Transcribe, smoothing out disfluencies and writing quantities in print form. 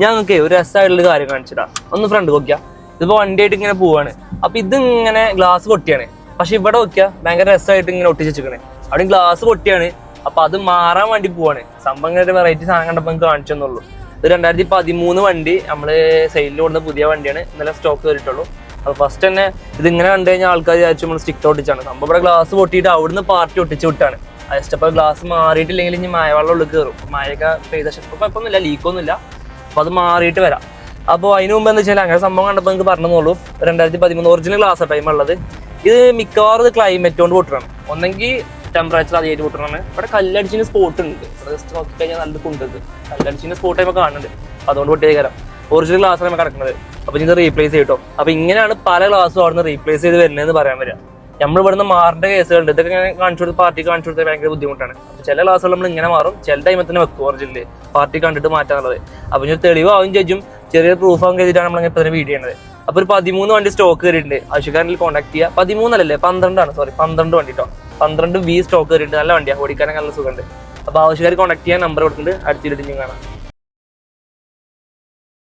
ഞാൻ നിങ്ങൾക്ക് ഒരു രസമായിട്ടുള്ള കാര്യം കാണിച്ചിട്ടാ. ഒന്ന് ഫ്രണ്ട് നോക്കിയാ, ഇതിപ്പോ വണ്ടിയായിട്ട് ഇങ്ങനെ പോവാണ്. അപ്പൊ ഇത് ഇങ്ങനെ ഗ്ലാസ് പൊട്ടിയാണ്. പക്ഷെ ഇവിടെ നോക്കിയാ ഭയങ്കര രസമായിട്ട് ഇങ്ങനെ ഒട്ടിച്ച് വെച്ചിരിക്കണേ. അവിടെ ഗ്ലാസ് പൊട്ടിയാണ്. അപ്പൊ അത് മാറാൻ വേണ്ടി പോവാണ്. സംഭവം ഇങ്ങനെ വെറൈറ്റി സാധനം കണ്ടപ്പോ നമുക്ക് കാണിച്ചു തന്നുള്ളൂ. ഇത് 2013 വണ്ടി നമ്മള് സെയിലിൽ കൊടുത്ത പുതിയ വണ്ടിയാണ്. ഇന്നലെ സ്റ്റോക്ക് കയറിയിട്ടുള്ളൂ. അപ്പൊ ഫസ്റ്റ് തന്നെ ഇതിങ്ങനെ കണ്ടു കഴിഞ്ഞാൽ ആൾക്കാർ വിചാരിച്ചു നമ്മൾ സ്റ്റിക്ക് ഒട്ടിച്ചാണ്. നമ്മൾ ഇവിടെ ഗ്ലാസ് പൊട്ടിയിട്ട് അവിടുന്ന് പാർട്ടി ഒട്ടിച്ച് വിട്ടാണ്. ജസ്റ്റ് ഗ്ലാസ് മാറിയിട്ടില്ലെങ്കിൽ ഇനി മഴവെള്ളം ഉള്ളിൽ കയറും. മഴയൊക്കെ പെയ്ത ശേഷം കുഴപ്പമൊന്നുമില്ല, ലീക്കൊന്നുമില്ല. അപ്പൊ അത് മാറിയിട്ട് വരാം. അപ്പോൾ അതിന് മുമ്പ് എന്താ വെച്ചാൽ അങ്ങനെ സംഭവം കണ്ടപ്പോൾ നിങ്ങൾക്ക് പറഞ്ഞോളൂ. 2013 ഒറിജിനൽ ഗ്ലാസ് ടൈം ഉള്ളത്. ഇത് മിക്കവാറും ക്ലൈമറ്റ് കൊണ്ട് പൊട്ടണം. ഒന്നെങ്കിൽ ടെമ്പറേച്ചർ അധികമായിട്ട് പൊട്ടണം. ഇവിടെ കല്ലടിച്ചിന് സ്പോട്ട് ഉണ്ട്. ഇവിടെ ജസ്റ്റ് നോക്കിക്കഴിഞ്ഞാൽ നല്ല കുണ്ടത് കല്ലടിച്ചിന് സ്പോട്ട് ടൈമൊക്കെ കാണുന്നുണ്ട്. അതുകൊണ്ട് പൊട്ടിയത് കയറാം. ഒറിജിനൽ ഗ്ലാസ് ആണ് കിടക്കുന്നത്. അപ്പൊ ഇത് റീപ്ലേസ് ചെയ്യട്ടോ. അപ്പൊ ഇങ്ങനെയാണ് പല ഗ്ലാസ്സും അവിടുന്ന് റീപ്ലേസ് ചെയ്ത് വരുന്നതെന്ന് പറയാൻ വരിക. നമ്മൾ ഇവിടുന്ന് മാറേണ്ട കേസുകളുണ്ട്. ഇതൊക്കെ ഇങ്ങനെ കാണിച്ചു കൊടുത്ത് പാർട്ടി കാണിച്ചു കൊടുത്താൽ ഭയങ്കര ബുദ്ധിമുട്ടാണ്. അപ്പൊ ചില ക്ലാസ്സുകൾ നമ്മൾ ഇങ്ങനെ മാറും, ചില ടൈമിൽ തന്നെ വെക്കും ഒറിജിനല് പാർട്ടി കണ്ടിട്ട് മാറ്റാന്നുള്ളത്. അപ്പൊ ഞാൻ തെളിവാകും ചെയ്യും, ചെറിയ പ്രൂഫ് ആകും ചെയ്തിട്ടാണ് നമ്മൾ ഇപ്പൊ തന്നെ വീഡിയോ ചെയ്യുന്നത്. അപ്പൊ ഒരു 13 വണ്ടി സ്റ്റോക്ക് കയറിയിട്ടുണ്ട്. ആവശ്യക്കാരിൽ കോൺടാക്ട് ചെയ്യുക. 13 12 സോറി 12 വണ്ടി കേട്ടോ. 12 V സ്റ്റോക്ക് കയറിയിട്ടുണ്ട്. നല്ല വണ്ടിയാണ്, ഓടിക്കാനൊക്കെ നല്ല സുഖമുണ്ട്. അപ്പൊ ആവശ്യക്കാർ കോൺടാക്ട് ചെയ്യാൻ നമ്പർ കൊടുത്തിട്ടുണ്ട്. അടുത്തിട്ട് കാണാം.